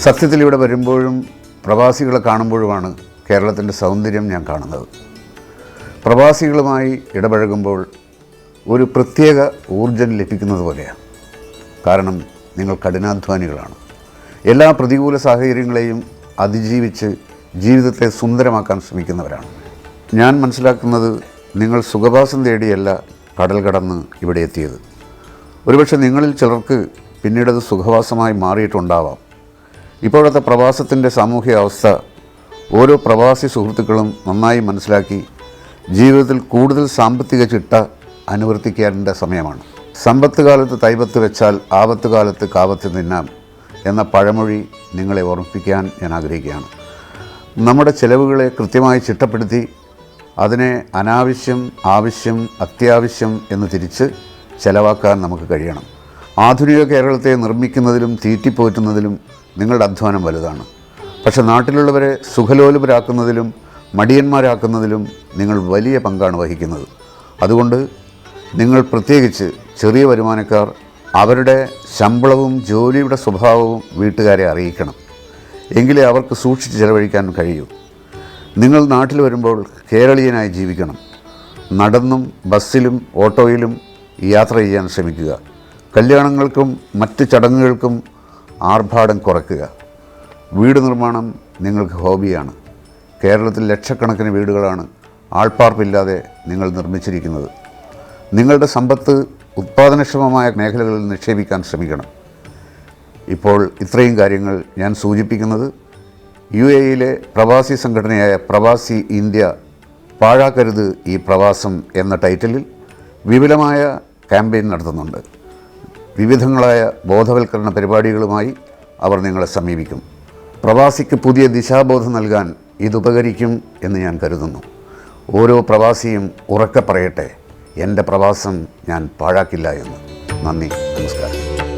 സത്യത്തിൽ ഇവിടെ വരുമ്പോഴും പ്രവാസികളെ കാണുമ്പോഴുമാണ് കേരളത്തിൻ്റെ സൗന്ദര്യം ഞാൻ കാണുന്നത്. പ്രവാസികളുമായി ഇടപഴകുമ്പോൾ ഒരു പ്രത്യേക ഊർജ്ജം ലഭിക്കുന്നത് പോലെയാണ്. കാരണം നിങ്ങൾ കഠിനാധ്വാനികളാണ്. എല്ലാ പ്രതികൂല സാഹചര്യങ്ങളെയും അതിജീവിച്ച് ജീവിതത്തെ സുന്ദരമാക്കാൻ ശ്രമിക്കുന്നവരാണ്. ഞാൻ മനസ്സിലാക്കുന്നത് നിങ്ങൾ സുഖവാസം തേടിയല്ല കടൽ കടന്ന് ഇവിടെ എത്തിയത്. ഒരുപക്ഷെ നിങ്ങളിൽ ചിലർക്ക് പിന്നീടത് സുഖവാസമായി മാറിയിട്ടുണ്ടാവാം. ഇപ്പോഴത്തെ പ്രവാസത്തിൻ്റെ സാമൂഹിക അവസ്ഥ ഓരോ പ്രവാസി സുഹൃത്തുക്കളും നന്നായി മനസ്സിലാക്കി ജീവിതത്തിൽ കൂടുതൽ സാമ്പത്തിക ചിട്ട അനുവർത്തിക്കേണ്ട സമയമാണ്. സമ്പത്ത് കാലത്ത് തൈപത്ത് വെച്ചാൽ ആപത്ത് കാലത്ത് കാവത്ത് തിന്നാം എന്ന പഴമൊഴി നിങ്ങളെ ഓർമ്മിപ്പിക്കാൻ ഞാൻ ആഗ്രഹിക്കുകയാണ്. നമ്മുടെ ചെലവുകളെ കൃത്യമായി ചിട്ടപ്പെടുത്തി അതിനെ അനാവശ്യം, ആവശ്യം, അത്യാവശ്യം എന്ന് തിരിച്ച് ചെലവാക്കാൻ നമുക്ക് കഴിയണം. ആധുനിക കേരളത്തെ നിർമ്മിക്കുന്നതിലും തീറ്റിപ്പോറ്റുന്നതിലും നിങ്ങളുടെ അധ്വാനം വലുതാണ്. പക്ഷെ നാട്ടിലുള്ളവരെ സുഖലോലുപരാക്കുന്നതിലും മടിയന്മാരാക്കുന്നതിലും നിങ്ങൾ വലിയ പങ്കാണ് വഹിക്കുന്നത്. അതുകൊണ്ട് നിങ്ങൾ പ്രത്യേകിച്ച് ചെറിയ വരുമാനക്കാർ അവരുടെ ശമ്പളവും ജോലിയുടെ സ്വഭാവവും വീട്ടുകാരെ അറിയിക്കണം. എങ്കിലേ അവർക്ക് സൂക്ഷിച്ച് ചെലവഴിക്കാൻ കഴിയൂ. നിങ്ങൾ നാട്ടിൽ വരുമ്പോൾ കേരളീയനായി ജീവിക്കണം. നടന്നും ബസ്സിലും ഓട്ടോയിലും യാത്ര ചെയ്യാൻ ശ്രമിക്കുക. കല്യാണങ്ങൾക്കും മറ്റ് ചടങ്ങുകൾക്കും ആർഭാടം കുറയ്ക്കുക. വീട് നിർമ്മാണം നിങ്ങൾക്ക് ഹോബിയാണ്. കേരളത്തിൽ ലക്ഷക്കണക്കിന് വീടുകളാണ് ആൾപ്പാർപ്പില്ലാതെ നിങ്ങൾ നിർമ്മിച്ചിരിക്കുന്നത്. നിങ്ങളുടെ സമ്പത്ത് ഉത്പാദനക്ഷമമായ മേഖലകളിൽ നിക്ഷേപിക്കാൻ ശ്രമിക്കണം. ഇപ്പോൾ ഇത്രയും കാര്യങ്ങൾ ഞാൻ സൂചിപ്പിക്കുന്നത് UAE പ്രവാസി സംഘടനയായ പ്രവാസി ഇന്ത്യ പാഴാക്കരുത് ഈ പ്രവാസം എന്ന ടൈറ്റിലിൽ വിപുലമായ ക്യാമ്പയിൻ നടത്തുന്നുണ്ട്. വിവിധങ്ങളായ ബോധവൽക്കരണ പരിപാടികളുമായി അവർ നിങ്ങളെ സമീപിക്കും. പ്രവാസിക്ക് പുതിയ ദിശാബോധം നൽകാൻ ഇതുപകരിക്കും എന്ന് ഞാൻ കരുതുന്നു. ഓരോ പ്രവാസിയും ഉറക്കെ പറയട്ടെ, എൻ്റെ പ്രവാസം ഞാൻ പാഴാക്കില്ല എന്ന്. നന്ദി, നമസ്കാരം.